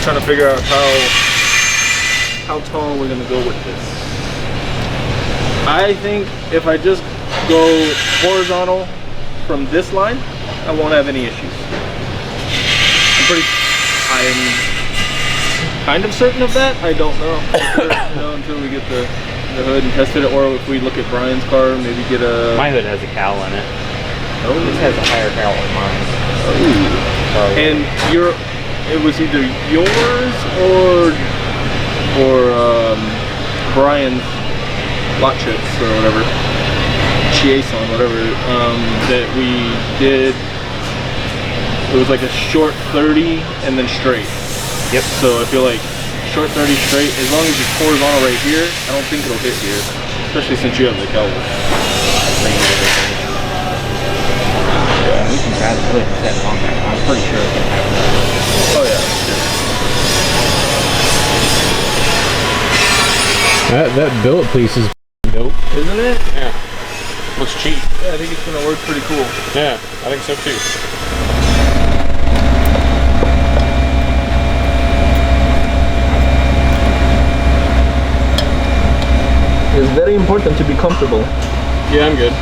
just trying to figure out how tall we're gonna go with this. I think if I just go horizontal from this line, I won't have any issues. I'm kind of certain of that. I don't know, until we get the hood and tested it, or if we look at Brian's car, maybe get a... My hood has a cowl in it. Oh, this has a higher cowl than mine. Oh. And it was either yours or Brian's lot chips or whatever, Chiason, whatever, that we did. It was like a short 30 and then straight. Yep. So I feel like short 30 straight, as long as it's horizontal right here, I don't think it'll hit here, especially since you have the cowl. Yeah, we can try to put that on there. I'm pretty sure it can happen. Oh yeah. That billet piece is dope, isn't it? Yeah. Looks cheap. Yeah, I think it's gonna work pretty cool. Yeah, I think so too. It's very important to be comfortable. Yeah, I'm good.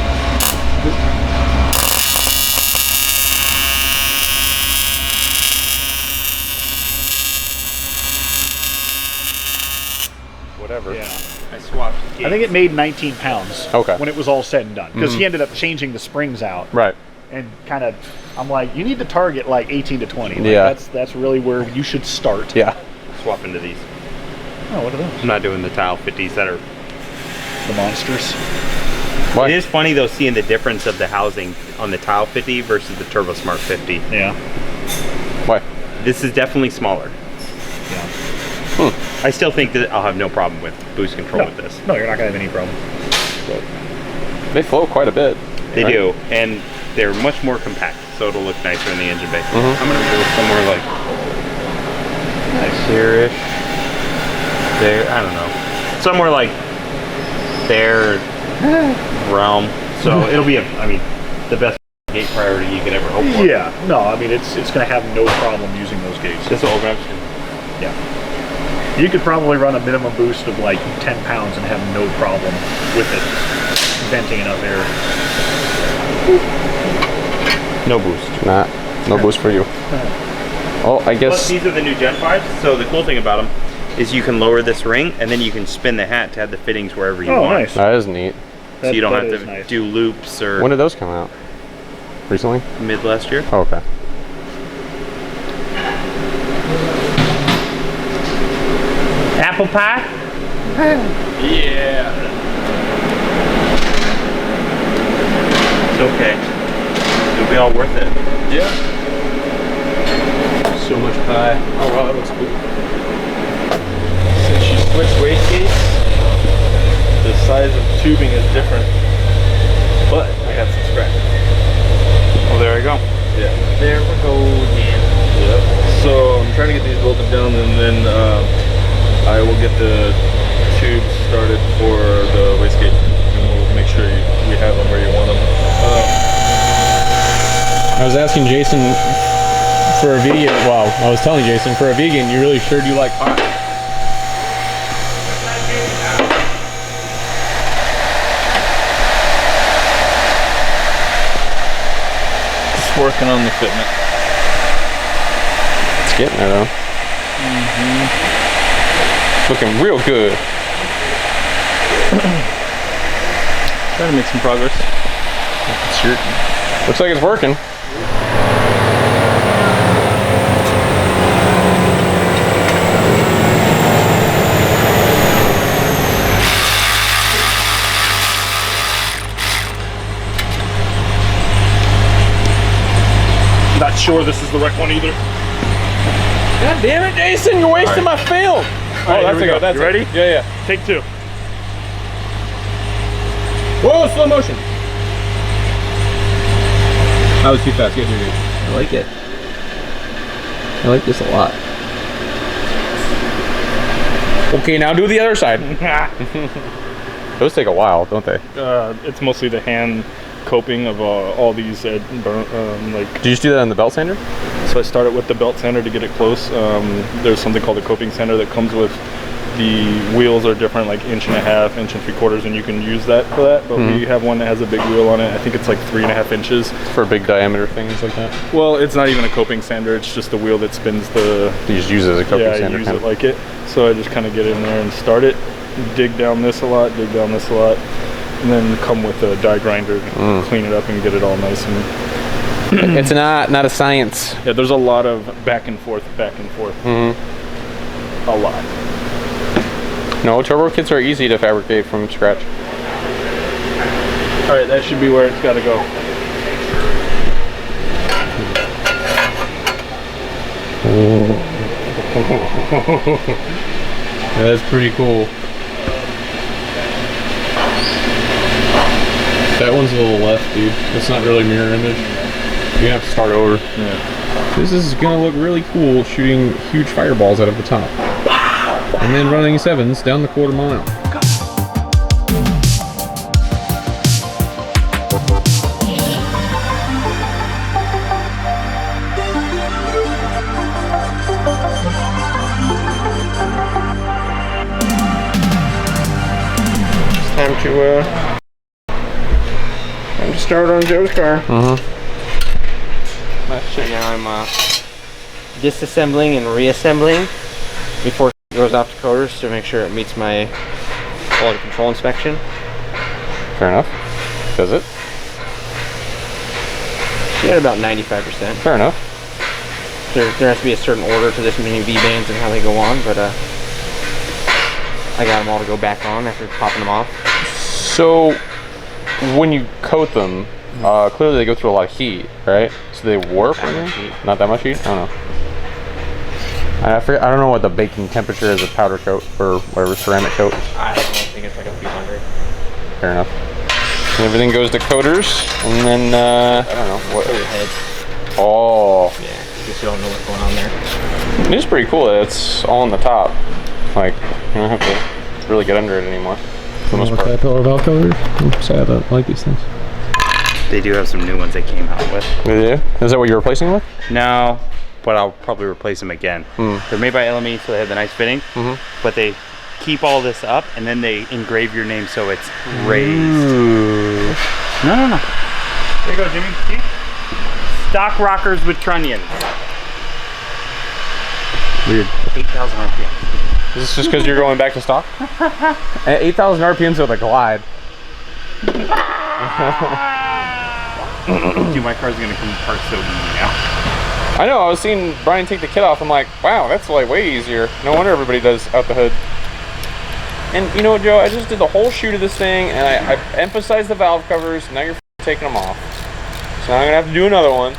Whatever. Yeah. I swapped gates. I think it made 19 pounds. Okay. When it was all said and done, because he ended up changing the springs out. Right. And kind of, I'm like, you need to target like 18 to 20. Like, Yeah. That's really where you should start. Yeah. Swap into these. Oh, what are those? I'm not doing the tile 50s that are... The monsters. Why? It is funny though seeing the difference of the housing on the tile 50 versus the Turbo Smart 50. Yeah. Why? This is definitely smaller. Yeah. I still think that I'll have no problem with boost control with this. No, you're not going to have any problem. But they flow quite a bit. They right? do, and they're much more compact, so it'll look nicer in the engine bay. I'm going to go somewhere like nice here-ish. There, I don't know. Somewhere like their realm. So it'll be, the best gate priority you could ever hope for. Yeah. No, I mean, it's going to have no problem using those gates. This will open up. Yeah. You could probably run a minimum boost of like 10 pounds and have no problem with it venting enough air. No boost. Nah, no boost for you. Oh, I Plus, guess. these are the new Gen 5s, so the cool thing about them is you can lower this ring and then you can spin the hat to have the fittings wherever you want. Oh, nice. That is neat. So you don't That have is to nice. do loops or When did those come out? Recently? mid last year. Oh, okay. Apple pie? Yeah. It's okay. It'll be all worth it. Yeah. So much pie. Oh wow, that looks cool. Since you switch wastegates, the size of tubing is different. But I got some scratch. Well, there I go. Yeah. There we go again. Yep. So I'm trying to get these bolted down, and then I will get the tubes started for the wastegate, and we'll make sure we have them where you want them. I was asking Jason for a vegan. Well, I was telling Jason for a vegan, you really sure do like pie. Just working on the fitment. It's getting there though. Looking real good. Trying to make some progress. Looks like it's working. Not sure this is the right one either. God damn it, Jason! You're wasting my film. Right, that's here we a go. That's You ready? Yeah. Take two. Whoa, slow motion. That was too fast. Good. I like it. I like this a lot. Okay, now do the other side. Those take a while, don't they? It's mostly the hand coping of all these like. Did you just do that on the belt sander? So I started with the belt sander to get it close. There's something called a coping sander that comes with the wheels are different, like 1.5 inches, 1 3/4 inches, and you can use that for that. But we have one that has a big wheel on it. I think it's like 3.5 inches. For big diameter things like that? Well, it's not even a coping sander. It's just the wheel that spins the... You just use it as a coping sander? Yeah, I use it like it. So I just kind of get in there and start it, dig down this a lot, dig down this a lot, and then come with a die grinder to clean it up and get it all nice and... It's not a science. Yeah, there's a lot of back and forth. A lot. No, turbo kits are easy to fabricate from scratch. All right, that should be where it's got to go. That's pretty cool. That one's a little left, dude. It's not really mirror image. You have to start over. Yeah. This is gonna look really cool, shooting huge fireballs out of the top. And then running 7s down the 1/4 mile. It's time to start on Joe's car. Right now I'm disassembling and reassembling before it goes off to coders to make sure it meets my quality control inspection. Fair enough. Does it? Yeah, about 95%. Fair enough. There has to be a certain order to this many V-bands and how they go on, but I got them all to go back on after popping them off. So, when you coat them, clearly they go through a lot of heat, right? So they warp? Not that much heat? I don't know. I don't know what the baking temperature is of powder coat or whatever, ceramic coat. I don't think it's like a few hundred. Fair enough. And everything goes to coaters, and then, I don't know. What? Your heads. Oh. Yeah, I guess you don't know what's going on there. It is pretty cool that it's all on the top. Like, you don't have to really get under it anymore. For the most part. Caterpillar valve coaters? I'm sad, I like these things. They do have some new ones they came out with. They do? Is that what you're replacing with? No, but I'll probably replace them again. They're made by LME, so they have the nice fitting, but they keep all this up and then they engrave your name so it's raised. No. There you go, Jimmy. See? Stock rockers with trunnions. Weird. 8,000 RPM. Is this just because you're going back to stock? At 8,000 RPMs with a glide. Dude, my car's gonna come apart so easy now. I know, I was seeing Brian take the kit off. I'm like, wow, that's like way easier. No wonder everybody does out the hood. And you know what, Joe? I just did the whole shoot of this thing, and I emphasized the valve covers. Now you're taking them off. So now I'm gonna have to do another one.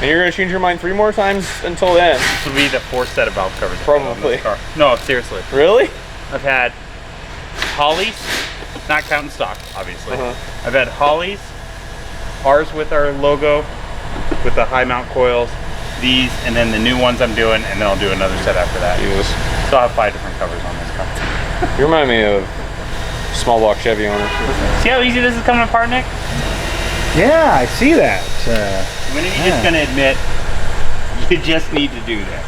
And you're gonna change your mind 3 more times until then. This will be the 4th set of valve covers. Probably. Car. No, seriously. Really? I've had Hollies, not counting stock, obviously. I've had Hollies, ours with our logo, with the high mount coils, these, and then the new ones I'm doing, and then I'll do another set after that. Jesus. So I'll have 5 different covers on this car. You remind me of small block Chevy owner. See how easy this is coming apart, Nick? Yeah, I see that. When are you just gonna admit you just need to do this?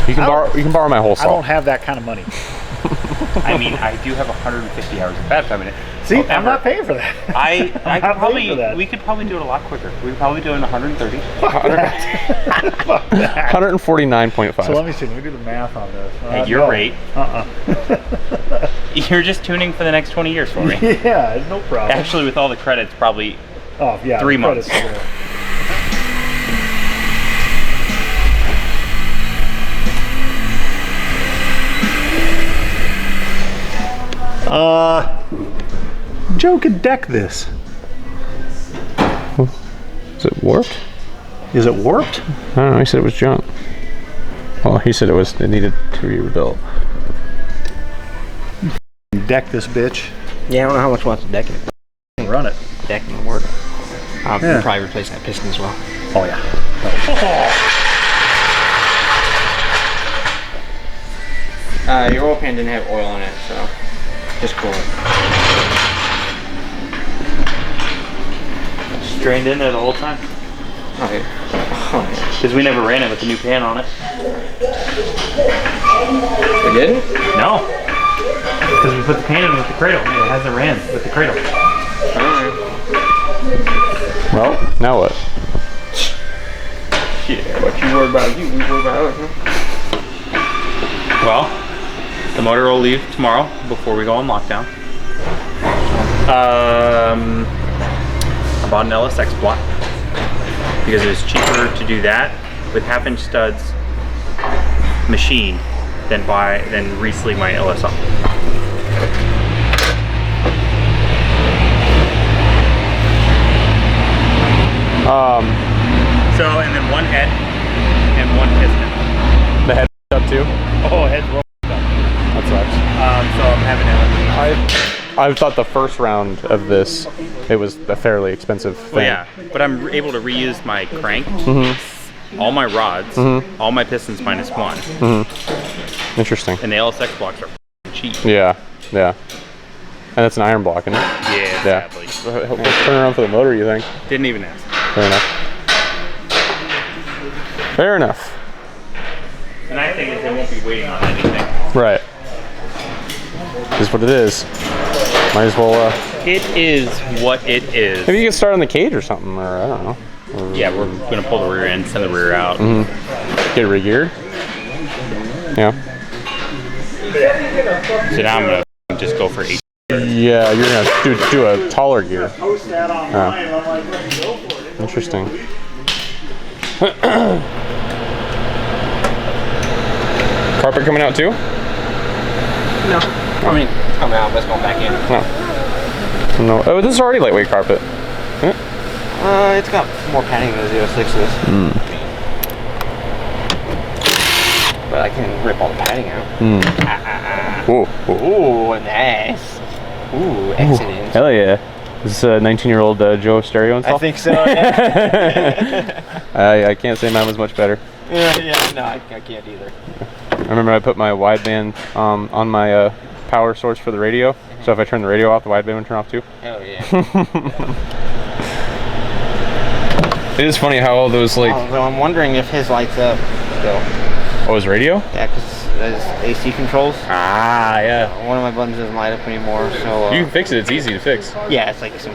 You can borrow my whole saw. I don't have that kind of money. I mean, I do have 150 hours of fab time in it. See, I'm not paying for that. I could probably, for that. we could probably do it a lot quicker. We could probably do it in 130. Fuck that. 149.5. So let me see. Let me do the math on this. At your rate. You're just tuning for the next 20 years for me. Yeah, no problem. Actually, with all the credits, probably 3 months. Joe could deck this. Is it warped? Is it warped? I don't know, he said it was junk. Well, he said it needed to be rebuilt. Deck this bitch. Yeah, I don't know how much wants to deck it. Run it. Deck and work. I'll probably replace that piston as well. Oh yeah. Your oil pan didn't have oil in it, so just cool it. drained in there the whole time. Oh, yeah. Because we never ran it with the new pan on it. We didn't? No. Because we put the pan in with the cradle. It hasn't ran with the cradle. Alright. Well, now what? Yeah, what you worry about? You worry about it, huh? Well, the motor will leave tomorrow before we go on lockdown. I bought an LSX block because it was cheaper to do that with half-inch studs machined than re-sleeve my LSL. So, and then one head and one piston. The head up too? Oh, head's rolled up. That sucks. So I'm having I thought the first round of this, it was a fairly expensive thing. Well, yeah, but I'm able to reuse my crank, all my rods, all my pistons minus one. Interesting. And the LSX blocks are cheap. Yeah, yeah. And it's an iron block, isn't it? Yeah, sadly. Let's turn around for the motor, you think? Didn't even ask. Fair enough. Fair enough. The nice thing is they won't be waiting on anything. Right. This is what it is. Might as well, It is what it is. maybe you can start on the cage or something, or I don't know. Or, Yeah, we're gonna pull the rear end, send the rear out. get it re-geared. Yeah. So now I'm gonna just go for 8. Yeah, you're gonna do a taller gear. Interesting. Carpet coming out too? No. I mean, coming out, but it's going back in. No. Oh, this is already lightweight carpet. It's got more padding than the 06s. But I can rip all the padding out. Ooh. Ooh, nice. Ooh, excellent. Hell yeah. Is this a 19-year-old Joe stereo install? I think so, yeah. I can't say mine was much better. yeah, no, I can't either. I remember I put my wideband on my power source for the radio. So if I turn the radio off, the wideband would turn off too. Hell yeah. It is funny how all those like... Although I'm wondering if his lights up still. Oh, his radio? Yeah, because there's AC controls. Ah, yeah. One of my buttons doesn't light up anymore, so... You can fix it. It's easy to fix. yeah, it's like some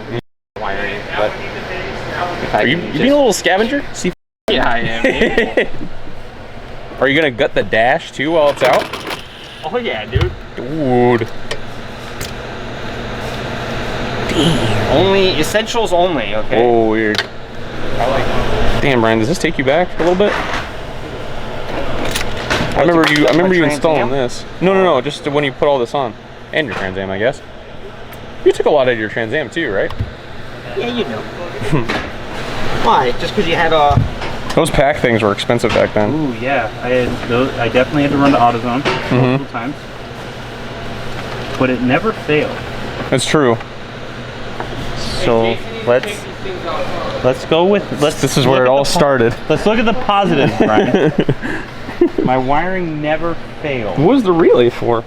wiring, but... If I Are you can being a little scavenger? See? yeah, I am. Are you gonna gut the dash too while it's out? Oh yeah, dude. Dude. Only essentials only, okay? Oh, weird. I like it. Damn, Brian, does this take you back a little bit? I remember you installing this. No, just when you put all this on. And your Trans Am, I guess. You took a lot out of your Trans Am too, right? Yeah, you know. Why? Just because you had a... Those pack things were expensive back then. Ooh, yeah. I definitely had to run to AutoZone multiple times. But it never failed. That's true. So let's go with This is where it all started. Let's look at the positives, Brian. My wiring never failed. What was the relay for?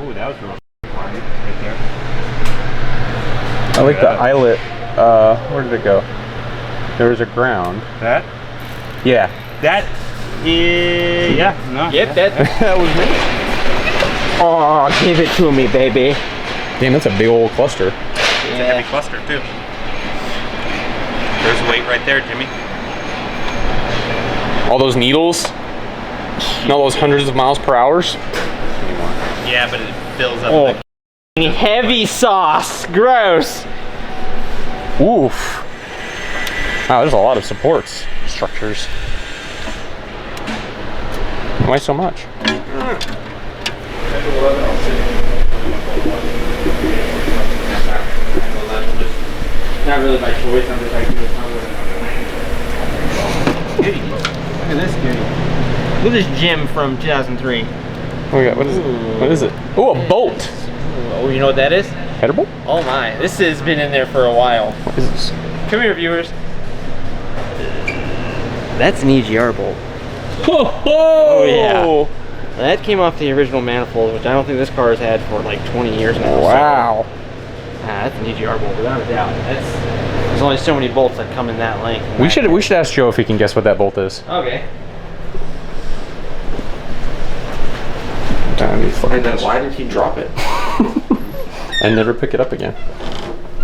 Ooh, that was real right there. I like the eyelet. Where did it go? There was a ground. That? Yeah. That is... Yeah, no. Yep, that was me. Oh, give it to me, baby. Damn, that's a big old cluster. It's a heavy cluster, too. There's weight right there, Jimmy. All those needles. And all those hundreds of miles per hour. Yeah, but it fills up Oh. the... Heavy sauce. Gross. Oof. Wow, there's a lot of supports. Structures. Why so much? Not really by choice, I'm just like... Look at this beauty. Look at this gem from 2003. Oh my god, what is it? What is it? Oh, a bolt! Oh, you know what that is? Header bolt? Oh my, this has been in there for a while. What is this? Come here, viewers. That's an EGR bolt. Oh yeah. That came off the original manifold, which I don't think this car has had for like 20 years now. Wow. So, that's an EGR bolt, without a doubt. That's There's only so many bolts that come in that length. We should ask Joe if he can guess what that bolt is. Okay. And then why did he drop it? And never pick it up again.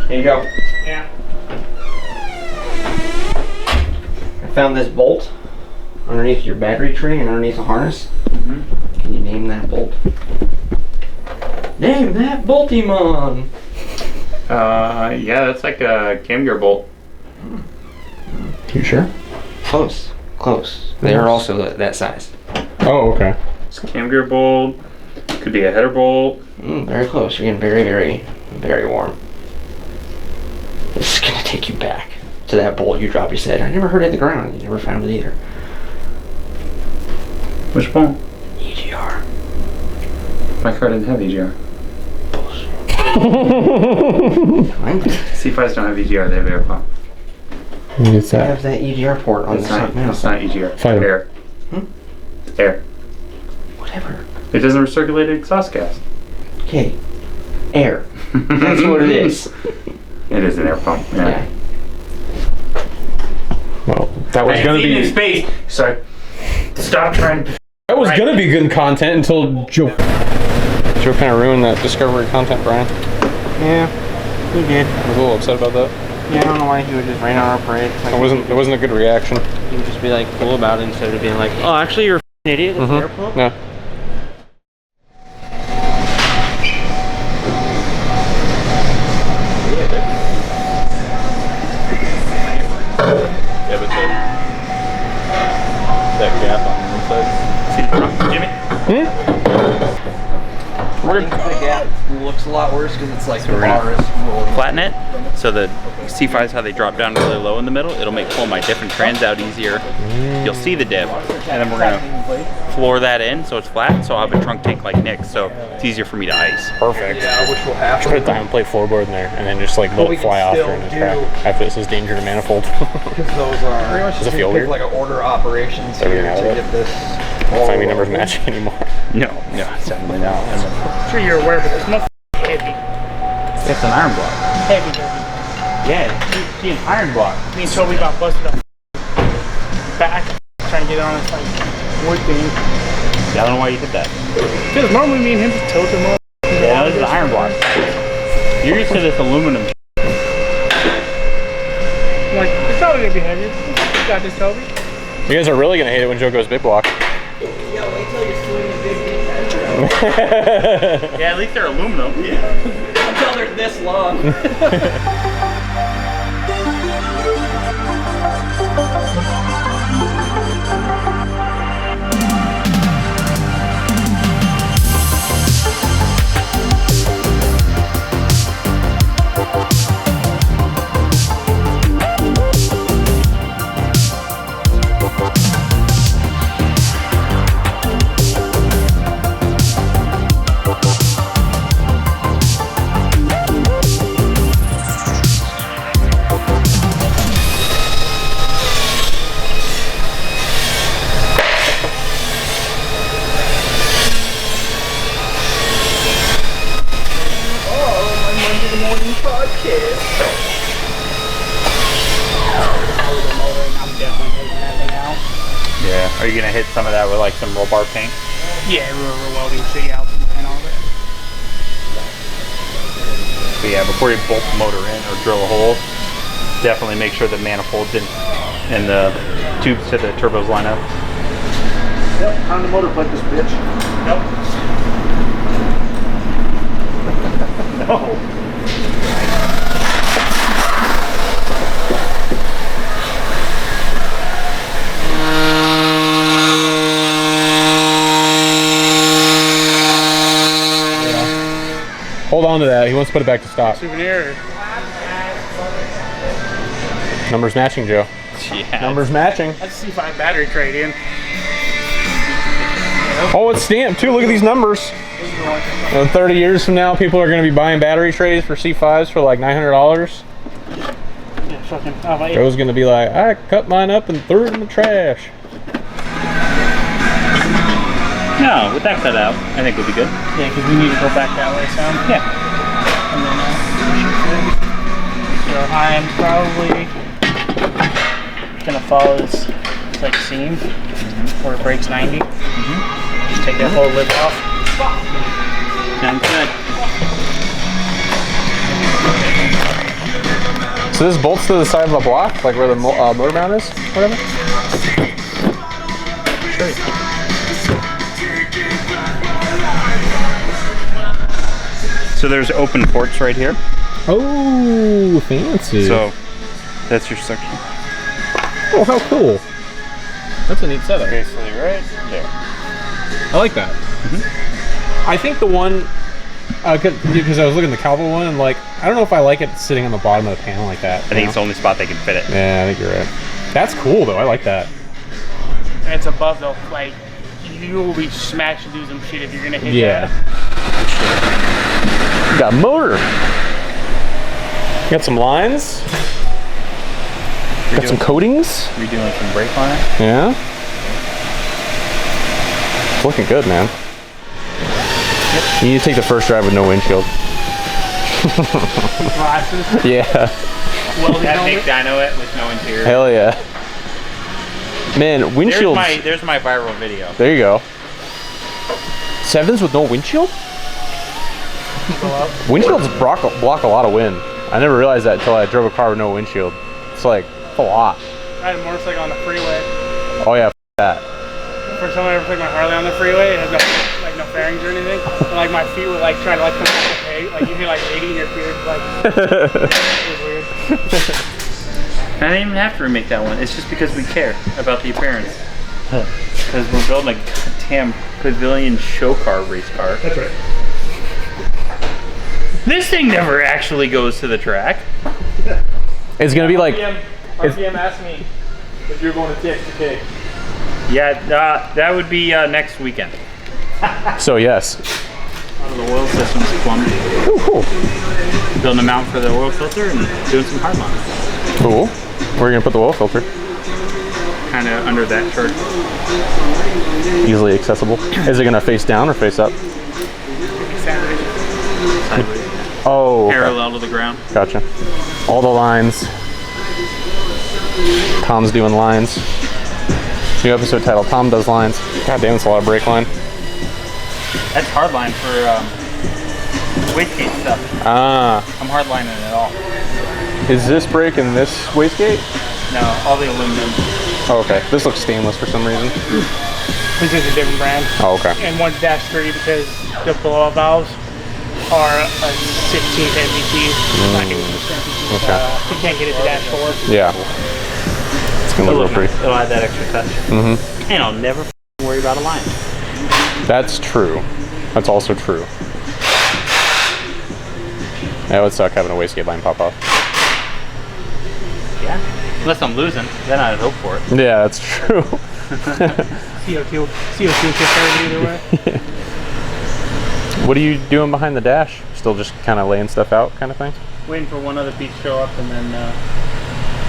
Here you go. Yeah. I found this bolt underneath your battery tray and underneath the harness. Can you name that bolt? Name that Boltimon! Yeah, that's like a cam gear bolt. You sure? Close. Close. They are also that size. Oh, okay. It's a cam gear bolt. Could be a header bolt. Very close. You're getting very, very, very warm. This is gonna take you back to that bolt you dropped. You said, I never heard it hit the ground. You never found it either. Which bolt? EGR. My car didn't have EGR. C5s don't have EGR, they have air pump. What's I that? have that EGR port on the It's side now. not EGR. Fine. Air. It's air. Whatever. It doesn't recirculate exhaust gas. Okay. Air. That's what it is. It is an air pump. Yeah. Well, that was gonna be in space. So stop trying to. that was gonna be good content until Joe kind of ruined that discovery content, Brian. Yeah, he did. I was a little upset about that. Yeah, I don't know why he would just rain on our parade. Like, It wasn't a good reaction. he would just be like cool about it instead of being like, oh, actually you're an idiot. It's an air pump. Yeah. Yeah, but that gap on the inside. Jimmy. The gap looks a lot worse because it's like the we're gonna bar is rolling. Flatten it so the C5s, how they drop down really low in the middle, it'll make pulling my diff and trans out easier. You'll see the diff, and then we're gonna floor that in so it's flat. So I'll have a trunk tank like Nick's, so it's easier for me to ice. Perfect. Yeah, which will happen. Put a diamond plate floorboard in there and then just like let we it can fly off still during the do- track after this is danger to manifold. Because those are pretty much Does it feel weird? like an order operations Everything here out to of it? get this. Find me numbers matching anymore. No, definitely not. I'm sure you're aware, but it's not heavy. It's an iron block. Heavy. Yeah, see an iron block. Me and Toby got busted up back trying to get on this like wood thing. I don't know why you did that. Because normally me and him just told him up. Yeah, this is an iron block. You're used to this aluminum. I'm like, it's probably gonna be heavy. You got this, Toby. You guys are really gonna hate it when Joe goes big block. Yeah, wait till you're swinging a big Yeah, at least they're aluminum. until they're this long. Yeah. Are you gonna hit some of that with like some roll bar paint? Yeah, we're welding shit out and all that. But yeah, before you bolt the motor in or drill a hole, definitely make sure the manifolds and the tubes to the turbos line up. Yep, time to motor plate this bitch. No. Hold on to that. He wants to put it back to stock. Souvenir. Numbers matching, Joe. Yeah. Numbers matching. That's a C5 battery trade in. Oh, it's stamped too. Look at these numbers. 30 years from now, people are going to be buying battery trays for C5s for like $900. Yeah, fucking. Oh, my. Joe's going to be like, I cut mine up and threw it in the trash. No, with that cut out, I think it'll be good. Yeah, because we need to go back that way, so. Yeah. And then, I'm probably gonna follow this like seam where it breaks 90. Just take that whole lip off. Sounds good. So this bolts to the side of the block, like where the motor mount is, whatever? Sure. So there's open ports right here. Oh, fancy. So that's your section. Oh, how cool. That's a neat setup. Basically right there. I like that. I think the one, because I was looking at the Calvo one, and like, I don't know if I like it sitting on the bottom of the panel like that. I think it's the only spot they can fit it. Yeah, I think you're right. That's cool though, I like that. And it's above though, like you will be smashing through some shit if you're gonna hit that. Got a motor. Got some lines. Got some coatings. Redoing some brake line. Yeah. It's looking good, man. You need to take the first drive with no windshield. Glasses, Yeah. welding That helmet. Nic Dyno it with no interior. Hell yeah. Man, windshields. There's my viral video. There you go. Sevens with no windshield? Windshields block a lot of wind. I never realized that until I drove a car with no windshield. It's like a lot. I had a motorcycle on the freeway. Oh yeah, that. First time I ever took my Harley on the freeway, it had no fairings or anything. And like my feet would like try to like come out the peg. Like you hit like 80 and your feet would like it was weird. I didn't even have to remake that one. It's just because we care about the appearance. Because we're building a goddamn pavilion show car race car. That's right. This thing never actually goes to the track. It's gonna be like. RPM asked me if you're going to TXTK. Yeah, that would be next weekend. So yes. The oil system's plumbed. Ooh, cool. Building a mount for the oil filter and doing some hard lines. Cool. Where are you gonna put the oil filter? Kind of under that chart. Easily accessible. Is it gonna face down or face up? Sideways. Oh. Okay. Parallel to the ground. Gotcha. All the lines. Tom's doing lines. New episode title, Tom does lines. God damn, it's a lot of brake line. That's hard line for wastegate stuff. Ah. I'm hard lining it all. Is this brake and this wastegate? No, all the aluminum. Oh, okay. This looks stainless for some reason. This is a different brand. Oh, okay. And one's dash 3 because the blow-up valves are a 16th MPT. Okay. You can't get it to dash 4. Yeah. It's gonna look real pretty. It'll add that extra touch. Mm-hmm. And I'll never worry about a line. That's true. That's also true. That would suck having a wastegate line pop off. Yeah. Unless I'm losing, then I'd hope for it. Yeah, that's true. CO2 gets there either way. What are you doing behind the dash? Still just kind of laying stuff out kind of thing? Waiting for one other piece to show up and then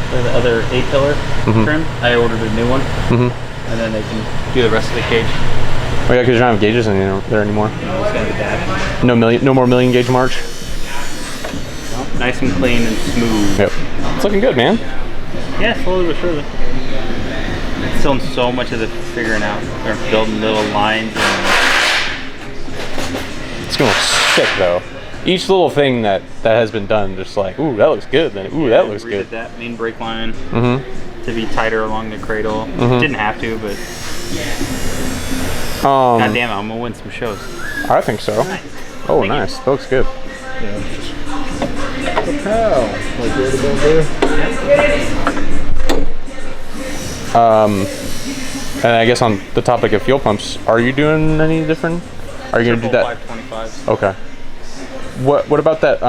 for the other A-pillar trim, I ordered a new one. And then they can do the rest of the cage. Oh yeah, because you don't have gauges in there anymore. It's gonna be dash. No more million gauge march. Nice and clean and smooth. Yep. It's looking good, man. Yeah, slowly but surely. Still so much of the figuring out. They're building little lines and It's gonna look sick though. Each little thing that has been done, just like, ooh, that looks good. Then, ooh, that looks good. That main brake line to be tighter along the cradle. Didn't have to, but God damn it, I'm gonna win some shows. I think so. Nice. Oh, Thank nice. That looks good. And I guess on the topic of fuel pumps, are you doing any different? Are you gonna do that? 525s. Okay. What about that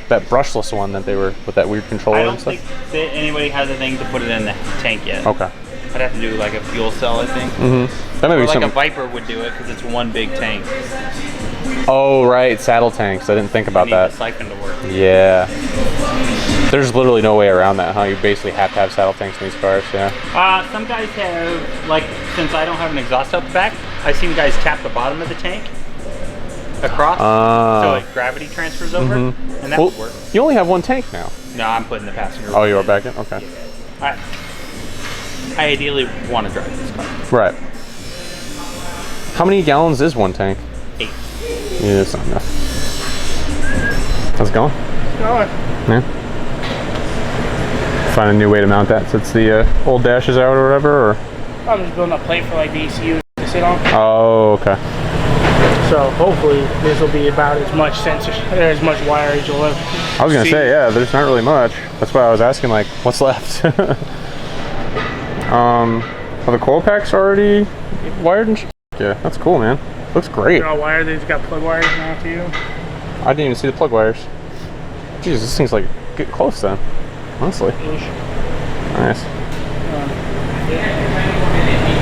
that brushless one that they were with that weird controller I and don't stuff? think that anybody has a thing to put it in the tank yet. Okay. I'd have to do like a fuel cell, I think. That may Or be like something. a Viper would do it because it's one big tank. Oh right, saddle tanks. I didn't think about Need that. the siphon to work. Yeah. There's literally no way around that, huh? You basically have to have saddle tanks in these cars, yeah. Some guys have, like, since I don't have an exhaust out the back, I've seen guys tap the bottom of the tank across, so like gravity transfers over, and that Well, would work. you only have one tank now. No, I'm putting the passenger. Oh, you are back in? Okay. I ideally want to drive this car. Right. How many gallons is one tank? 8. Yeah, it's not enough. How's it going? Going. Yeah. Find a new way to mount that since the old dash is out or whatever, or? I'm just building a plate for like the ECU to sit on. Oh, okay. So hopefully this will be about as much sensor, as much wire as you'll ever I was gonna see. say, yeah, there's not really much. That's why I was asking, like, what's left? Are the coil packs already wired and shit? Yeah, that's cool, man. Looks great. They're all wired. They've got plug wires now too. I didn't even see the plug wires. Jeez, this thing's like get close then. Honestly. Nice.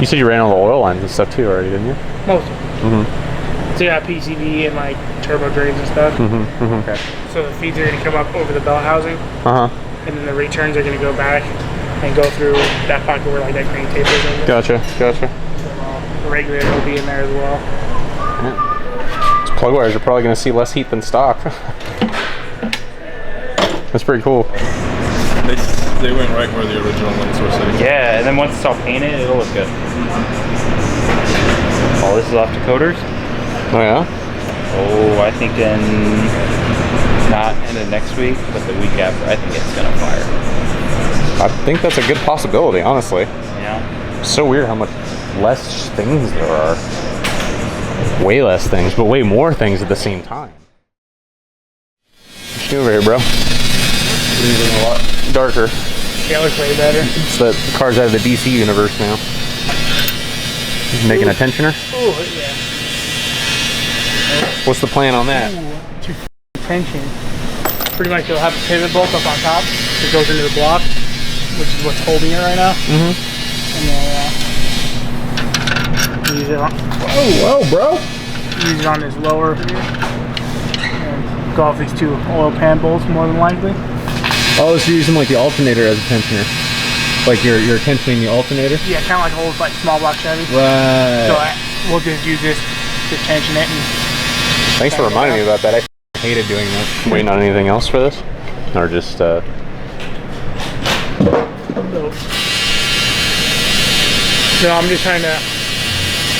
You said you ran all the oil lines and stuff too already, didn't you? Most of them. Mm-hmm. So you got PCV and like turbo drains and stuff. Mm-hmm. Mm-hmm. Okay. So the feeds are going to come up over the belt housing, Uh-huh. and then the returns are going to go back and go through that pocket where like that green tape is. In there. Gotcha. Gotcha. The regulator will be in there as well. Yeah. These plug wires are probably going to see less heat than stock. That's pretty cool. They went right where the original ones were sitting. Yeah, and then once it's all painted, it'll look good. All this is off to coders. Oh yeah? Oh, I think in not end of next week, but the week after, I think it's gonna fire. I think that's a good possibility, honestly. Yeah. It's so weird how much less things there are. Way less things, but way more things at the same time. What you doing over here, bro? A lot darker. Yeah, it looks way better. It's the car's out of the DC universe now. Making a tensioner? Ooh, yeah. What's the plan on that? Too tension. Pretty much you'll have a pivot bolt up on top that goes into the block, which is what's holding it right now. Mm-hmm. And then use it on. Whoa, bro! Use it on this lower here. And go off these 2 oil pan bolts more than likely. Oh, so you're using like the alternator as a tensioner. Like you're tensioning the alternator? Yeah, kind of like holds like small block Chevy. Right. So we'll just use this to tension it. And thanks for reminding me about that. I hated doing that. Waiting on anything else for this? Or just, So I'm just trying to,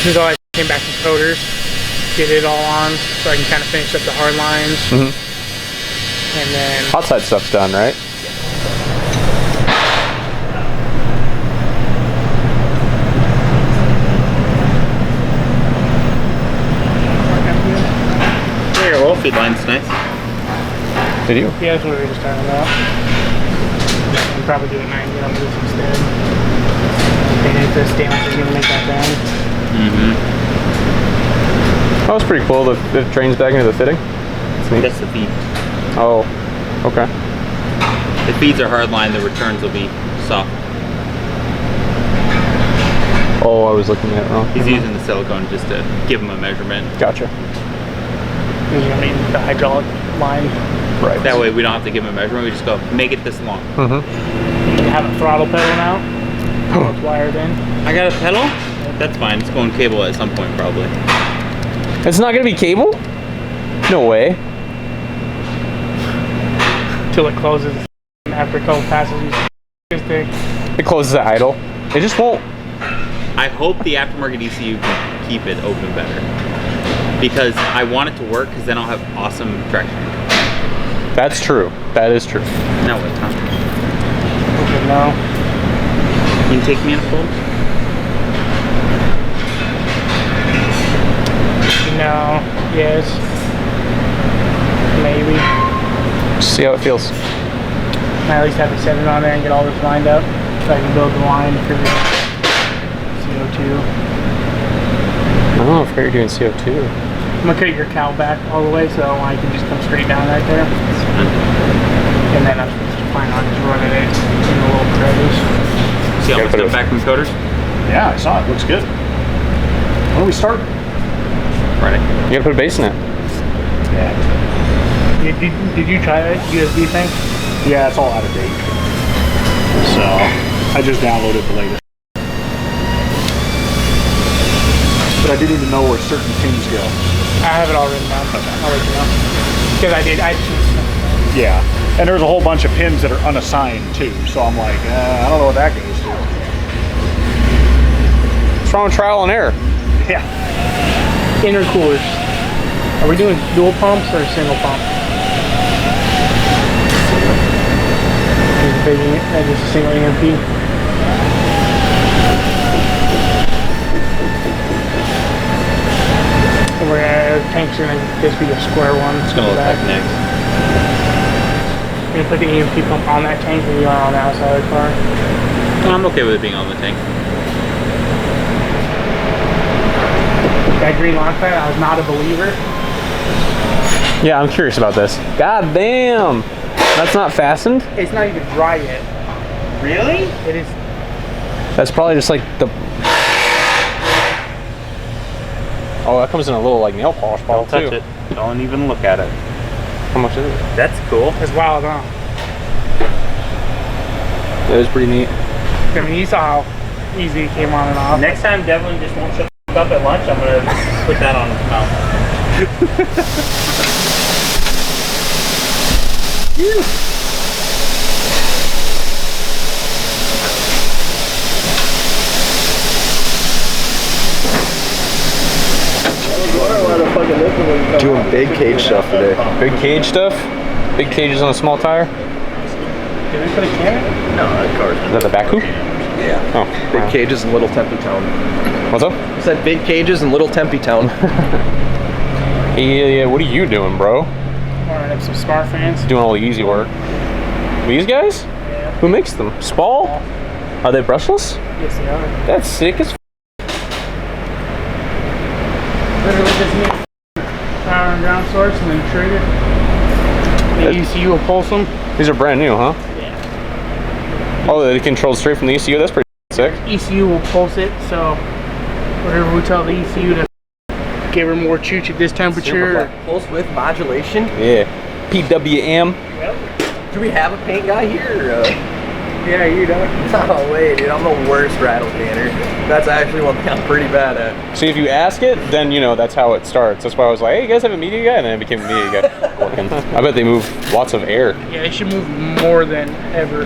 since I came back from coders, get it all on so I can kind of finish up the hard lines. Mm-hmm. And then hot side stuff's done, right? Yeah, your oil feed line's nice. Did you? yeah, that's what we were just talking about. I'll probably do a 90 on this instead. And if the stainless is gonna make that bend. Mm-hmm. That was pretty cool. The drains back into the fitting. That's the feed. Oh, okay. The feeds are hard line, the returns will be soft. Oh, I was looking at it wrong. He's using the silicone just to give him a measurement. Gotcha. Because I mean the hydraulic line. Right. That way we don't have to give him a measurement, we just go, make it this long. Mm-hmm. You have a throttle pedal now. It's wired in. I got a pedal? That's fine, it's going cable at some point probably. It's not gonna be cable? No way. Till it closes. After a couple passes, you stick. It closes at idle. It just won't. I hope the aftermarket ECU can keep it open better. Because I want it to work, because then I'll have awesome traction. That's true. That is true. Now what, Tom? Okay, no. Can you take me in a fold? No. Yes. Maybe. See how it feels. I at least have to set it on there and get all this lined up so I can build the line for the CO2. Oh, I forgot you're doing CO2. I'm gonna cut your cowl back all the way so I can just come straight down right there. And then I'm supposed to plan on just running it in a little crevice. See how much stuff back from coders? Yeah, I saw it. Looks good. When do we start? Friday. You gotta put a base in it. Yeah. Did you try that USB thing? Yeah, it's all out of date. So I just downloaded the latest. But I didn't even know where certain pins go. I have it all written down. I'll let you know. Because I did. Yeah. And there's a whole bunch of pins that are unassigned too. So I'm like, I don't know what that goes to. What's wrong with trial and error? Yeah. Intercoolers. Are we doing dual pumps or single pump? Just a single EMP. Tanks are gonna just be a square one. It's gonna look like next. You're gonna put the EMP pump on that tank and you are on the outside of the car. I'm okay with it being on the tank. That green Loctite, I was not a believer. Yeah, I'm curious about this. God damn! That's not fastened? It's not even dry yet. Really? It is. That's probably just like the... Oh, that comes in a little like nail polish bottle Don't touch too. it. Don't even look at it. How much is it? That's cool. It's wild, huh? That is pretty neat. I mean, you saw how easy it came on and off. Next time Devlin just won't shut the up at lunch, I'm gonna put that on his mouth. Doing big cage stuff today. Big cage stuff? Big cages on a small tire? Did we put a can in? No, that car's Is that the back hoop? yeah. Oh, Big cages in Little Tempe Town. what's up? I said big cages in Little Tempe Town. Yeah, what are you doing, bro? Wiring up some smart fans. Doing all the easy work. These guys? Yeah. Who makes them? Spall? Are they brushless? Yes, they are. That's sick as f. Literally just need power and ground source and then trigger. The ECU will pulse them. These are brand new, huh? Yeah. Oh, they control straight from the ECU? That's pretty sick. ECU will pulse it, so whatever we tell the ECU to give her more chooch at this temperature. Pulse width modulation. Yeah. PWM. Do we have a paint guy here? Or, Yeah, you don't. No way, dude. I'm the worst rattle canner. That's actually one thing I'm pretty bad at. See, if you ask it, then you know that's how it starts. That's why I was like, hey, you guys have a media guy? And then it became a media guy. Working. I bet they move lots of air. Yeah, it should move more than ever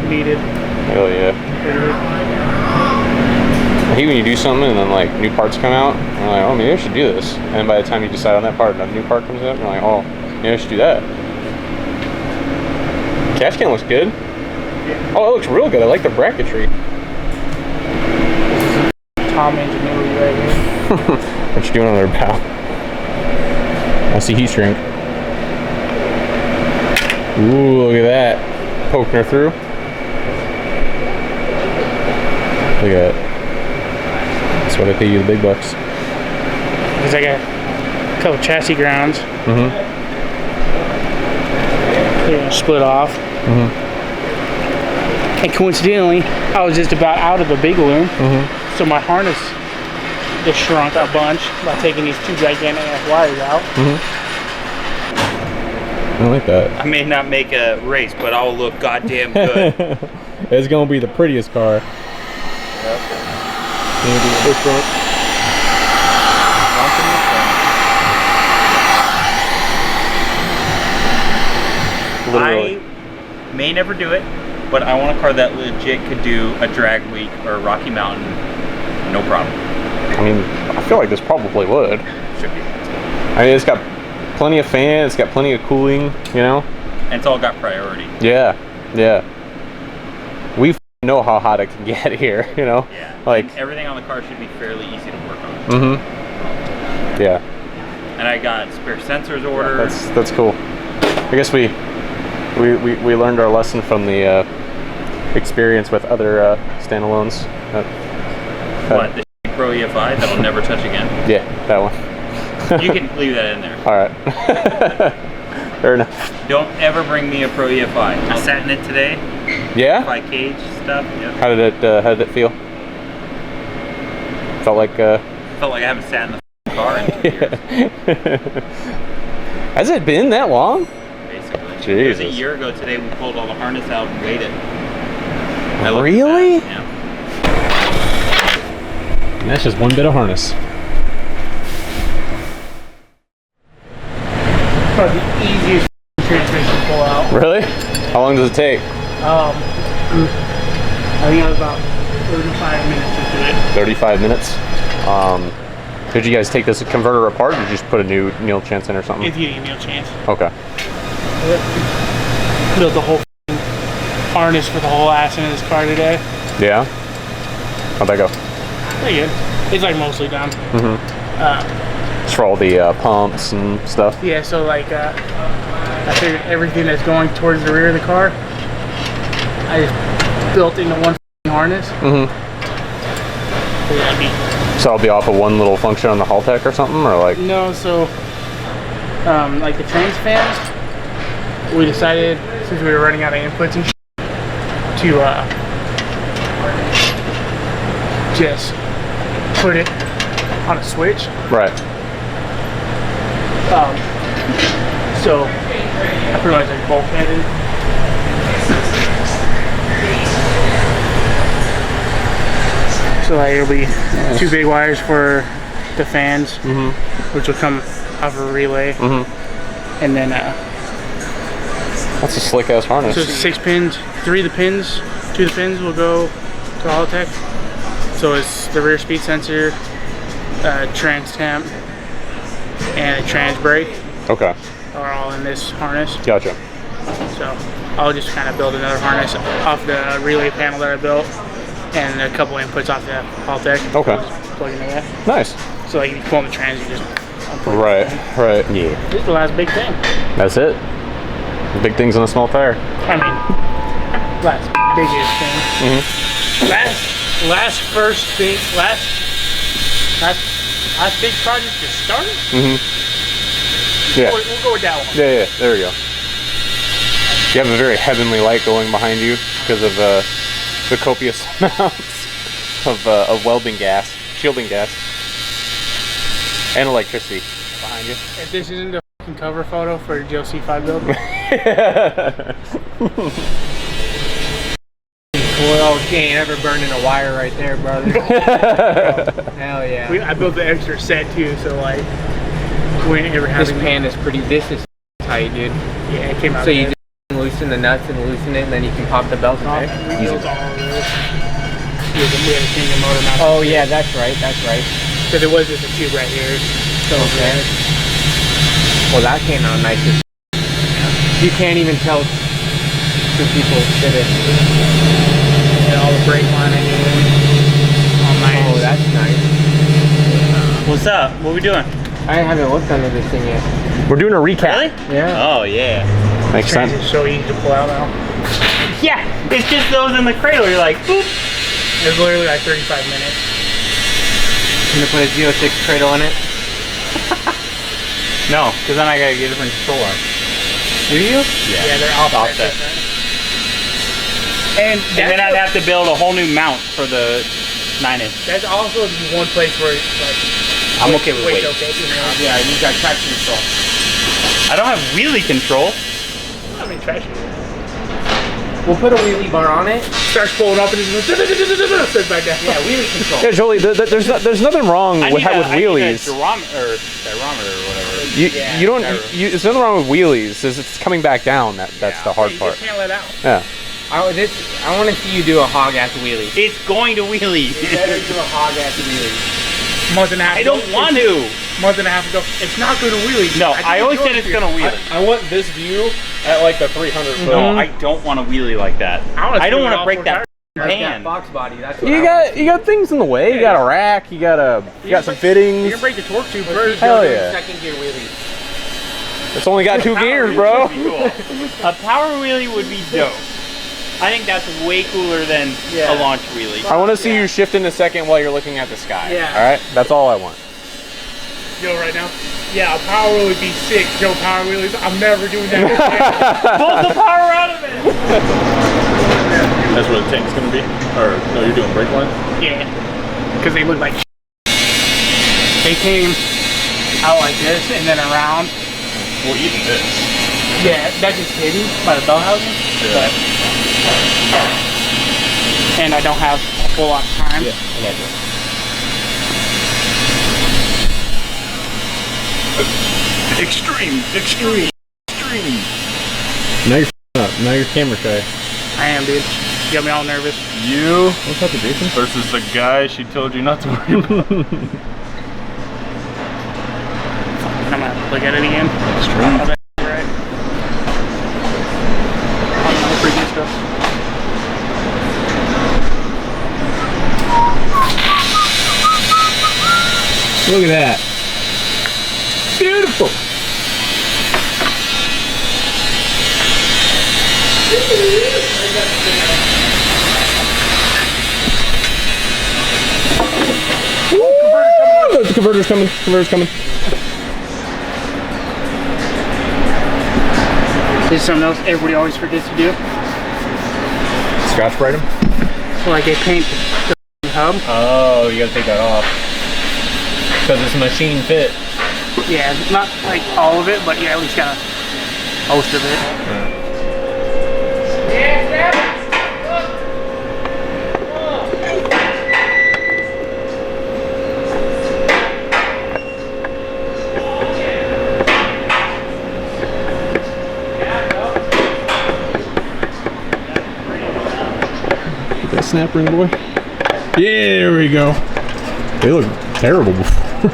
needed. Hell yeah. I hate when you do something and then like new parts come out. And you're like, oh, maybe I should do this. And by the time you decide on that part, another new part comes out. And you're like, oh, maybe I should do that. Cash can looks good. Oh, it looks real good. I like the bracketry. Tom ingenuity right here. What you doing on there, pal? I see heat shrink. Ooh, look at that. Poking her through. Look at that. That's why they pay you the big bucks. Because I got a couple chassis grounds. Mm-hmm. Yeah, split off. Mm-hmm. And coincidentally, I was just about out of the big loom. Mm-hmm. So my harness just shrunk a bunch by taking these two gigantic ass wires out. Mm-hmm. I like that. I may not make a race, but I'll look goddamn good. It's gonna be the prettiest car. I may never do it, but I want a car that legit could do a drag week or a Rocky Mountain, no problem. I mean, I feel like this probably would. Should be. I mean, it's got plenty of fans, it's got plenty of cooling, you know? And it's all got priority. Yeah, yeah. We know how hot it can get here, you know? Yeah. Like, and everything on the car should be fairly easy to work on. mm-hmm. Yeah. And I got spare sensors ordered. That's cool. I guess we learned our lesson from the experience with other standalones. What, the Pro EFI that'll never touch again? Yeah, that one. You can leave that in there. All right. Fair enough. Don't ever bring me a Pro EFI. I sat in it today. Yeah? EFI cage stuff. Yep. How did it feel? Felt like Felt like I haven't sat in the car in 2 years. Has it been that long? Basically. Jesus. It was a year ago today we pulled all the harness out and weighed it. I looked at Really? that, yeah. And that's just one bit of harness. Probably the easiest transmission pull out. Really? How long does it take? I think I was about 35 minutes into it. 35 minutes. Did you guys take this converter apart, or did you just put a new needle chance in or something? It's getting a meal chance. Okay. Built the whole harness for the whole ass end of this car today. Yeah? How'd that go? Pretty good. It's like mostly done. It's for all the pumps and stuff? Yeah, so like I figured everything that's going towards the rear of the car, I just built into one harness. So that'd be. So I'll be off of one little function on the Haltech or something, or like? No, so like the trans fans, we decided since we were running out of inputs and to just put it on a switch. Right. So I pretty much like bulkheaded. So like it'll be two big wires for the fans, which will come off a relay, and then That's a slick ass harness. so 6 pins. 2 of the pins will go to Haltech. So it's the rear speed sensor, trans temp, and a trans brake Okay. are all in this harness. Gotcha. So I'll just kind of build another harness off the relay panel that I built, and a couple inputs off the Haltech. Okay. Just plug into that. Nice. So like if you pull in the trans, you just unplug Right. it. Right. Yeah. This is the last big thing. That's it. Big things on a small tire. I mean, last biggest thing. Last first thing. Last big project to start. Yeah. We'll go with that one. Yeah. Yeah. There we go. You have a very heavenly light going behind you because of the copious amounts of welding gas, shielding gas, and electricity behind you. If this isn't the fucking cover photo for the GLC5 build. Well, you ain't ever burning a wire right there, brother. Hell yeah. I built the extra set too, so like we ain't ever This having. pan is pretty. This is tight, dude. Yeah, it came out. So you good. just loosen the nuts and loosen it, and then you can pop the belt in there. We built all of this. We had to change the motor mount. Oh yeah, that's right. That's right. Because it was just a tube right here. So Okay. Well, that came out nice. You can't even tell two people did it. and all the brake line I did. All nice. Oh, that's nice. What's up? What are we doing? I haven't looked under this thing yet. We're doing a recap. Really? Yeah. Oh yeah. Makes Trans sense. is so easy to pull out now. Yeah. It's just those in the cradle. You're like, boop. It's literally like 35 minutes. I'm gonna put a 06 cradle in it. No, because then I gotta get a different controller. Do you? Yeah, they're offset. Offset. And And then I'd have to build a whole new mount for the 9-inch. that's also the one place where like I'm okay with weight. okay, you know. Yeah, you got traction control. I don't have wheelie control. I mean, trash it. We'll put a wheelie bar on it. Starts pulling up and it's starts back down. Yeah, wheelie control. Yeah, Jolie, there's nothing wrong with wheelies. Gyrometer or whatever. You don't. There's nothing wrong with wheelies. It's coming back down. That's the hard You part. just can't let out. Yeah. I want to see you do a hog ass wheelie. It's going to wheelie. You better do a hog ass wheelie. Month and a half I don't want to. Month and a half ago. It's not going to wheelie. No, I always said it's gonna wheelie. I want this view at like the 300 foot. No, I don't want to wheelie like that. I don't wanna want to all break four that Like that pan. box body. That's what You got things in the way. You got a rack. You got some You fittings. can break the torque tube first. Hell yeah. Second gear wheelie. It's only got 2 gears, bro. Cool. A power wheelie would be dope. I think that's way cooler than a launch wheelie. I want to see you shift in a second while you're looking at the sky. Yeah. All right. That's all I want. Joe right now. Yeah, a power wheel would be sick. Joe power wheelies. I'm never doing that. Pull the power out of it. That's where the tank's gonna be? Or no, you're doing brake line? Yeah, because they look like they came out like this and then around. Well, even this. Yeah, that's just hidden by the bell housing. Yeah. And I don't have a full lot of time. Extreme. Now you're up. Now you're camera shy. I am, dude. You got me all nervous. You What's up, Jason? versus the guy she told you not to worry about. I'm gonna look at it again. Strange. Oh, that's right. On the previous stuff. Look at that. Beautiful. The converter's coming. Converter's coming. This is something else everybody always forgets to do. Scotch Brite them? So like they paint the hub. Oh, you gotta take that off. Because it's machine fit. Yeah, not like all of it, but yeah, at least got most of it. Snap ring, boy. Yeah, there we go. They look terrible before.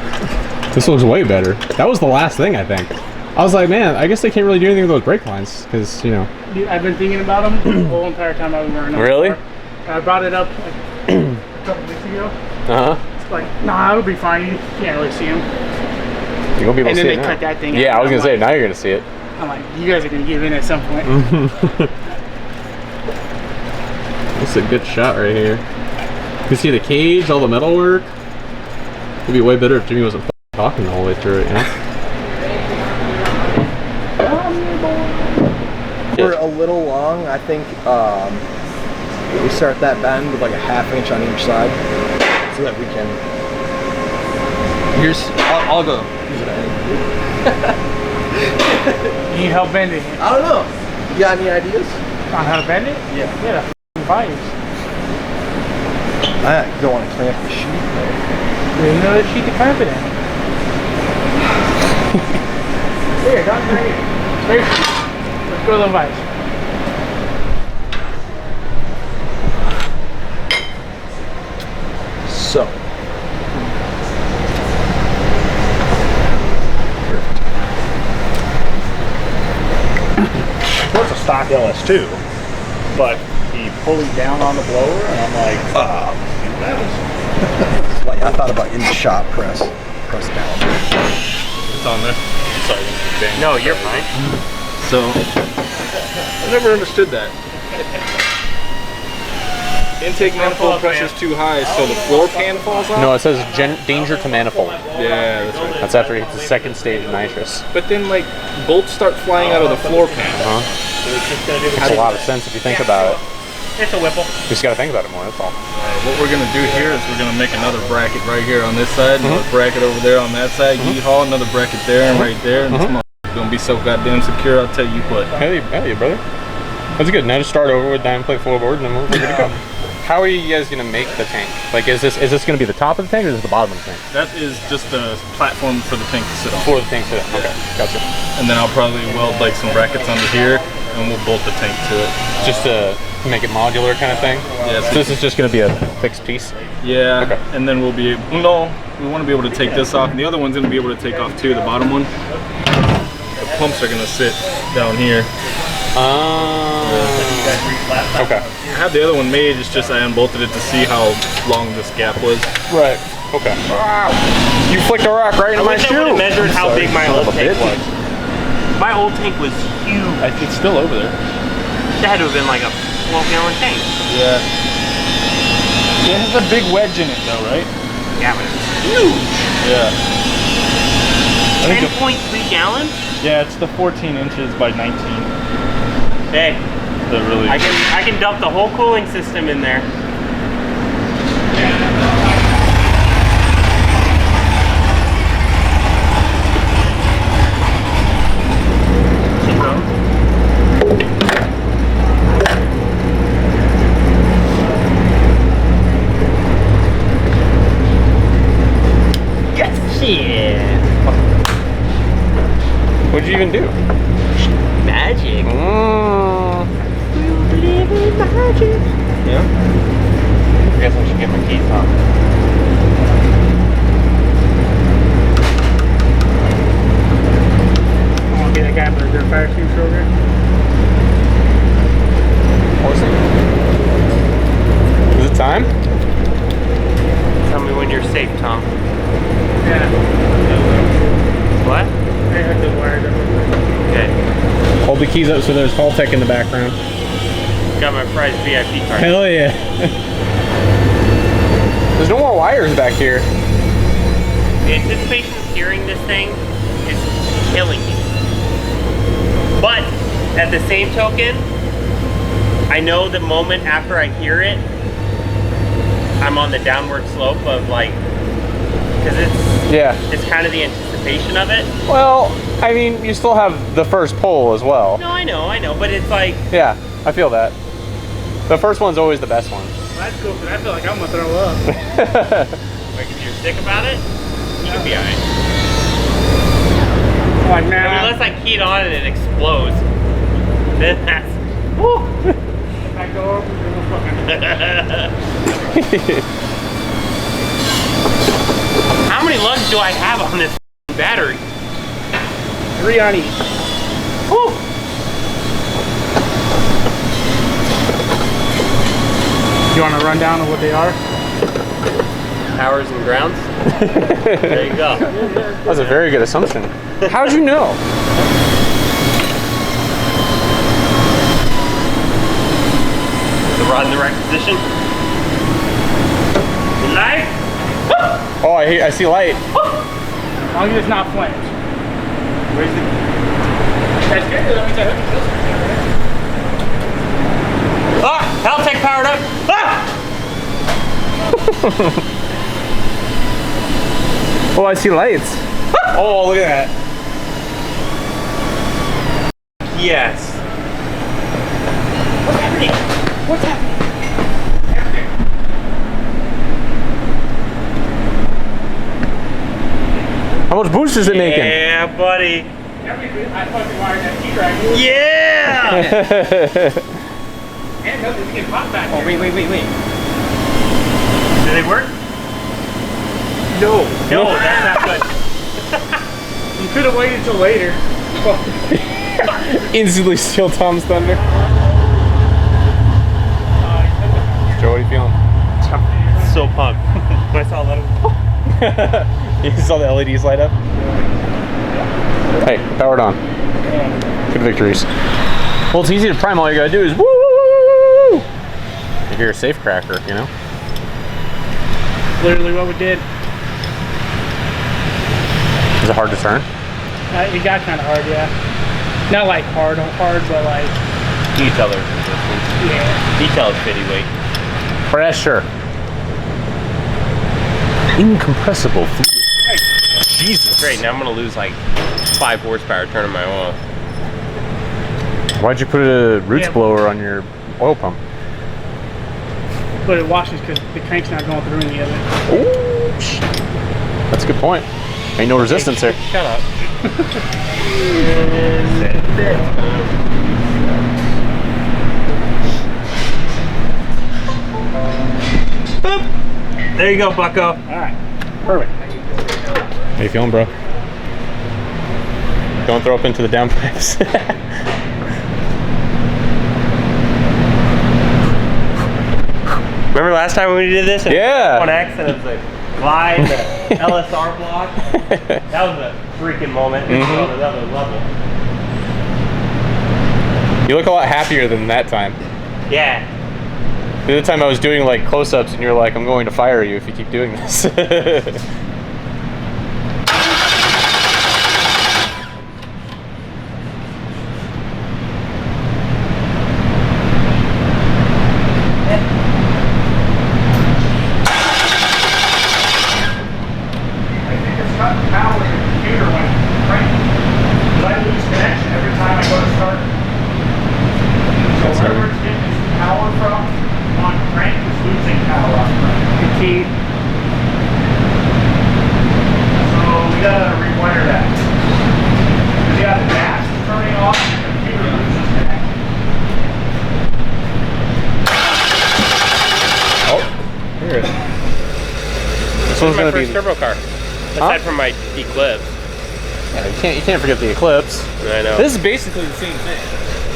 This looks way better. That was the last thing, I think. I was like, man, I guess they can't really do anything with those brake lines, because, you know. Dude, I've been thinking about them the whole entire time I've been working on it. Really? I brought it up like a couple weeks ago. Uh-huh. It's like, nah, it'll be fine. You can't really see them. You won't be able And to then see they it cut now. that thing Yeah, out. I was going to say, I'm like- now you're going to see it. I'm like, you guys are going to give in at some point. That's a good shot right here. You can see the cage, all the metal work. It'd be way better if Jimmy wasn't talking the whole way through it, you know? We're a little long. I think we start that bend with like a ½ inch on each side so that we can. I'll go. You need help bending it. I don't know. You got any ideas? On how to bend it? Yeah. Yeah, the vibes. I don't want to clamp the sheet. There's another sheet to clamp it in. Here, Don, right here. Spare sheet. Let's go to the vibes. So. Well, it's a stock LS2, but he pulled down on the blower, and I'm like, that was. Like, I thought about in the shop press down. It's on there. Sorry. No, you're fine. So, I never understood that. Intake manifold pressure's too high, so the floor pan falls off? No, it says danger to manifold. Yeah, that's right. That's after it hits the second stage of nitrous. But then, like, bolts start flying out of the floor pan. Makes a lot of sense if you think about it. It's a Whipple. You just gotta think about it more, that's all. What we're gonna do here is we're gonna make another bracket right here on this side, another bracket over there on that side, yeehaw, another bracket there and right there, and this motherfucker's gonna be so goddamn secure, I'll tell you what. Hell yeah, brother. That's good. Now just start over with diamond plate floorboard and then we're good to go. How are you guys gonna make the tank? Like, is this gonna be the top of the tank or is this the bottom of the tank? That is just the platform for the tank to sit on. For the tank to it. Okay, gotcha. And then I'll probably weld like some brackets under here, and we'll bolt the tank to it. Just to make it modular kind of thing? Yeah. So this is just gonna be a fixed piece? Yeah, Okay. and then we'll be able, no, we want to be able to take this off, and the other one's gonna be able to take off too, the bottom one. The pumps are gonna sit down here. Okay. I have the other one made, it's just I unbolted it to see how long this gap was. Right. Okay. You flicked a rock right into my I shoe. would have measured how big my old tank bitch. was. My old tank was huge. It's still over there. That had to have been like a 12-gallon tank. Yeah. It has a big wedge in it though, right? Yeah, but it's huge. Yeah. 10.3 gallons? Yeah, it's the 14 inches by 19. Hey, The really. I can dump the whole cooling system in there. What'd you even do? Bag? magic. Mm. Believe in magic. Yeah. I guess I should get my keys on. I want to be that guy with the fire extinguisher over here. Is it time? Tell me when you're safe, Tom. Yeah. What? I have the wires up. Okay. Hold the keys up so there's Haltech in the background. Got my prize VIP card. Hell yeah. There's no more wires back here. The anticipation of hearing this thing is killing me. But at the same token, I know the moment after I hear it, I'm on the downward slope of like, because it's kind of the anticipation of it. Well, I mean, you still have the first pull as well. No, I know, but it's like, Yeah, I feel that. The first one's always the best one. Well, that's cool, because I feel like I'm going to throw up. like if you're sick about it, you can be alright. Like, I mean, nah. unless I keyed on and it explodes, then that's, woo. If I go over, we're fucking. How many lugs do I have on this battery? 3 on each. Woo. You want a rundown of what they are? Powers and grounds? There you go. That was a very good assumption. How'd you know? The rod in the right position. Light. Oh, I see light. As long as it's not flames. Where's the... That's good. That means I hope it feels. Ah! Haltech powered up! Ah! Oh, I see lights. Oh, look at that. Yes. What's happening? What's happening? How much boost is it making? Yeah, buddy. I fucking wired that T-drive. Yeah! And nothing's getting popped back. Oh, wait. Do they work? No. No, that's not good. You could have waited until later. Instantly steal Tom's thunder. Joe, what are you feeling? So pumped. When I saw that. You saw the LEDs light up? Hey, powered on. Good victories. Well, it's easy to prime. All you gotta do is woo! Like you're a safe cracker, you know? Literally what we did. Is it hard to turn? It got kind of hard, yeah. Not like hard, but like, You can tell there's resistance. yeah. You can tell it's bitty weight. Pressure. Incompressible fluid. Jesus. Great, now I'm gonna lose like 5 horsepower turning my oil. Why'd you put a roots blower on your oil pump? But it washes because the crank's not going through any of it. Ooh, that's a good point. Ain't no resistance there. Shut up. Boop. There you go, bucko. All right, perfect. How you feeling, bro? Don't throw up into the down pipes. Remember last time when we did this? Yeah. On X and it was like glide, the LSR block. That was a freaking moment. This is on another level. You look a lot happier than that time. Yeah. The other time I was doing like close-ups and you're like, I'm going to fire you if you keep doing this. This one's my gonna be first turbo car. Aside from my Eclipse. Yeah, you can't forget the Eclipse. I know. This is basically the same thing.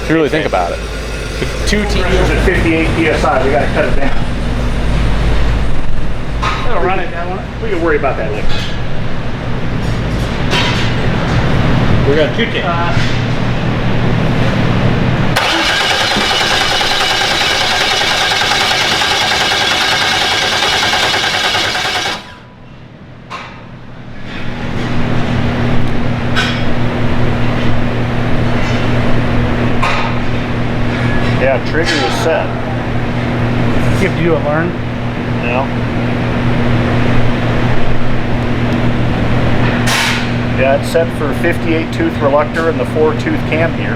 If you really think about it. The 2 It's at 58 psi. We gotta cut it down. It'll run it down, won't it? We can worry about that later. We're gonna 210. Yeah, trigger is set. You have to do a learn. Yeah. Yeah, it's set for 58 tooth reluctor and the 4 tooth cam gear.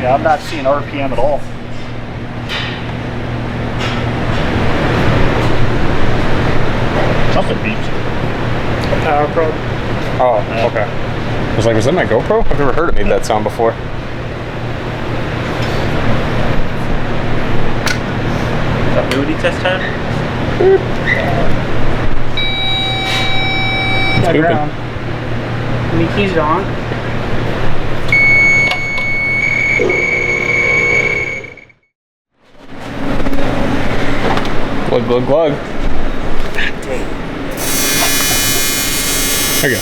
Yeah, I'm not seeing RPM at all. Something beeps. Power probe. Oh, okay. I was like, was that my GoPro? I've never heard it made that sound before. Continuity test time? It's Yeah, pooping. ground. When he keys it on, Glug, glug, glug. There you go.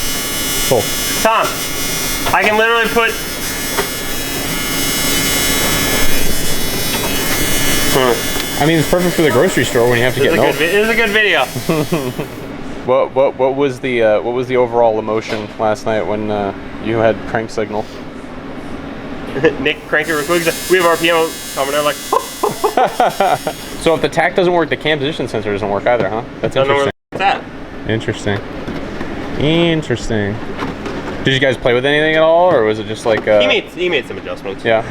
Cool. Tom, I can literally put. I mean, it's perfect for the grocery store when you have to get milk. This is a good video. What was the overall emotion last night when you had crank signal? Nick cranked it real quick. We have RPM coming out like. So if the tach doesn't work, the cam position sensor doesn't work either, huh? That's Don't know where interesting. it's at. Interesting. Interesting. Did you guys play with anything at all, or was it just like? He made some adjustments. Yeah.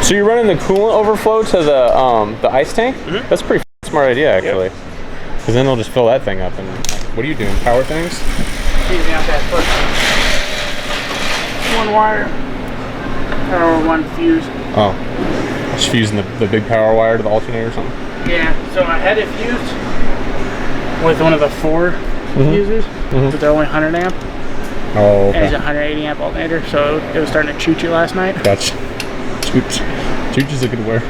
So you're running the coolant overflow to the ice tank? Mm-hmm. That's a pretty smart idea, actually. Because then they'll just fill that thing up. And what are you doing? Power things? using out that first one wire or one fuse. Oh, just fusing the big power wire to the alternator or something? Yeah, so I had it fused with one of the Fore fuses, but they're only 100 amp. Oh, okay. And it's a 180 amp alternator, so it was starting to choo-choo last night. Gotcha. Chooch is a good word.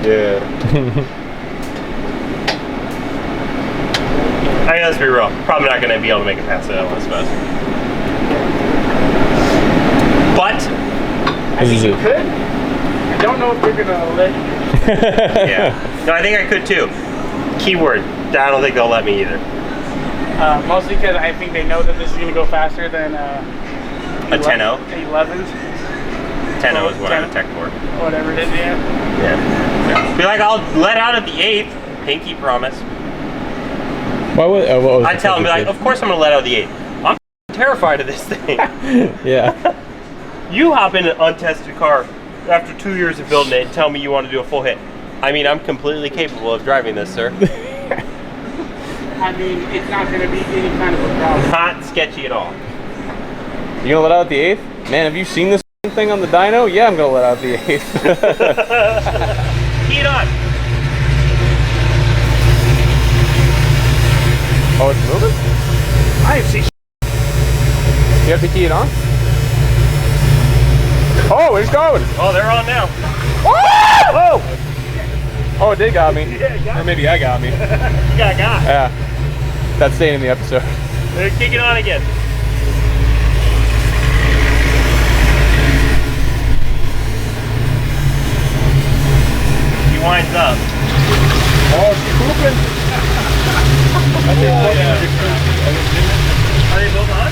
Yeah. I mean, let's be real. Probably not going to be able to make it past the LS Fest. But I think you could. I don't know if they're going to let you. yeah. No, I think I could too. Keyword. I don't think they'll let me either. Mostly because I think they know that this is going to go faster than a 10.0? 11s. 10.0 is what I'm a tech for. Whatever it is, yeah. Yeah. Be like, I'll let out at the 8th. Pinky promise. What was I tell him, be like, of course I'm going to let out the 8th. I'm terrified of this thing. Yeah. You hop in an untested car after 2 years of building it and tell me you want to do a full hit. I mean, I'm completely capable of driving this, sir. I mean, it's not going to be any kind of a problem. Not sketcy at all. You gonna let out the 8th? Man, have you seen this thing on the dyno? Yeah, I'm gonna let out the 8th. Key it on. Oh, it's moving? I see. You have to key it on? Oh, it's going! Oh, they're on now. Oh! Oh, it did got me. Yeah, Or maybe I got me. You got. Yeah. That's staying in the episode. They're kicking on again. He winds up. Oh, she's pooping. Are they both on?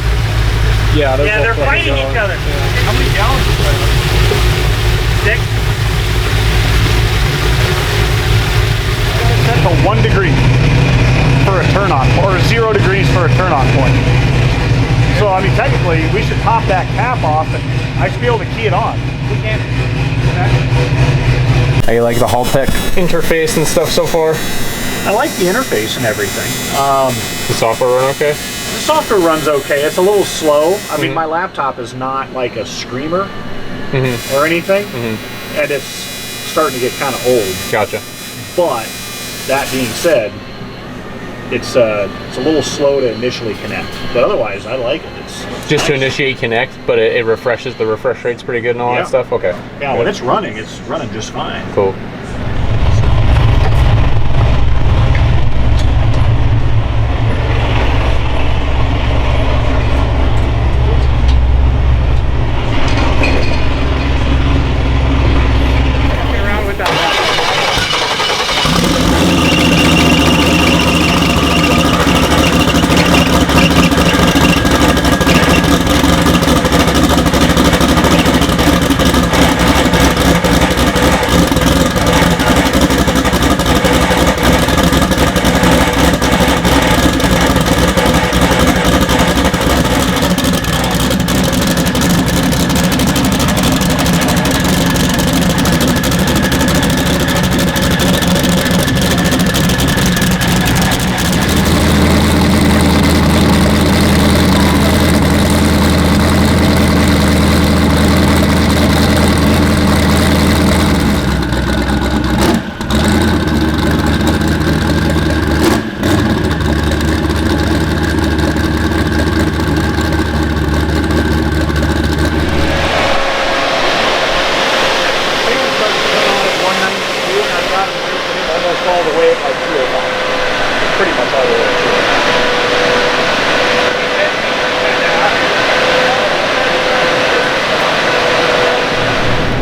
Yeah, They're fighting each other. How many gallons is that? 6. Set to 1 degree for a turn on, or 0 degrees for a turn on point. So I mean, technically, we should pop that cap off, and I should be able to key it on. We can't. How you like the Haltech interface and stuff so far? I like the interface and everything. The software run okay? The software runs okay. It's a little slow. I mean, my laptop is not like a screamer or anything, and it's starting to get kind of old. Gotcha. But that being said, it's a little slow to initially connect. But otherwise, I like it. It's just to initiate connect, but it refreshes. The refresh rate's pretty good and all that stuff. Okay. Yeah, when it's running just fine. Cool.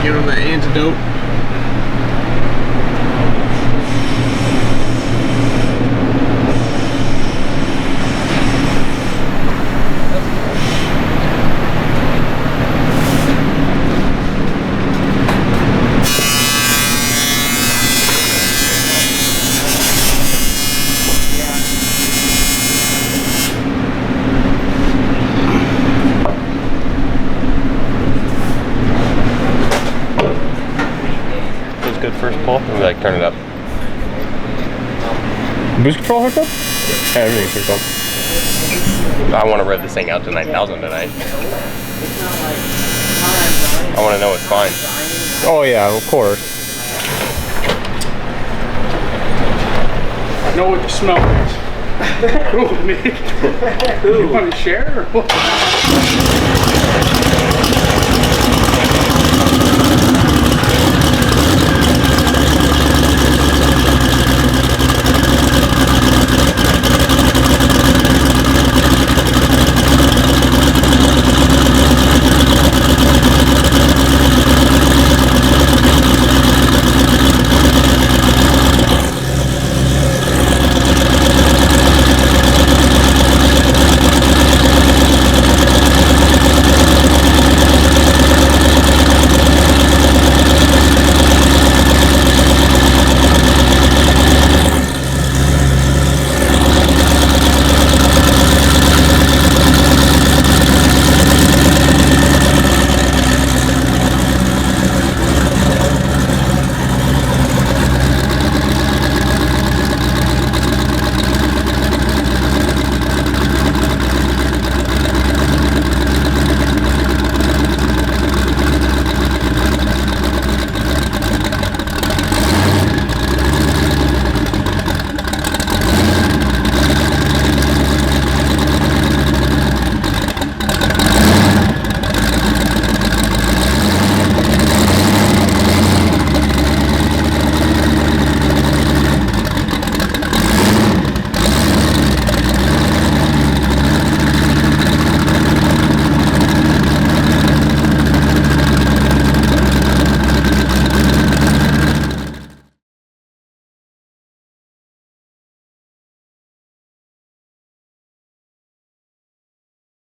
Give him the antidote. Good first pull. And like turn it up. Boost control hooked up? Yeah, everything's hooked up. I want to rev this thing out to 9,000 tonight. I want to know it's fine. Oh yeah, of course. I know what the smell is. Cool, Nick. You want to share or what?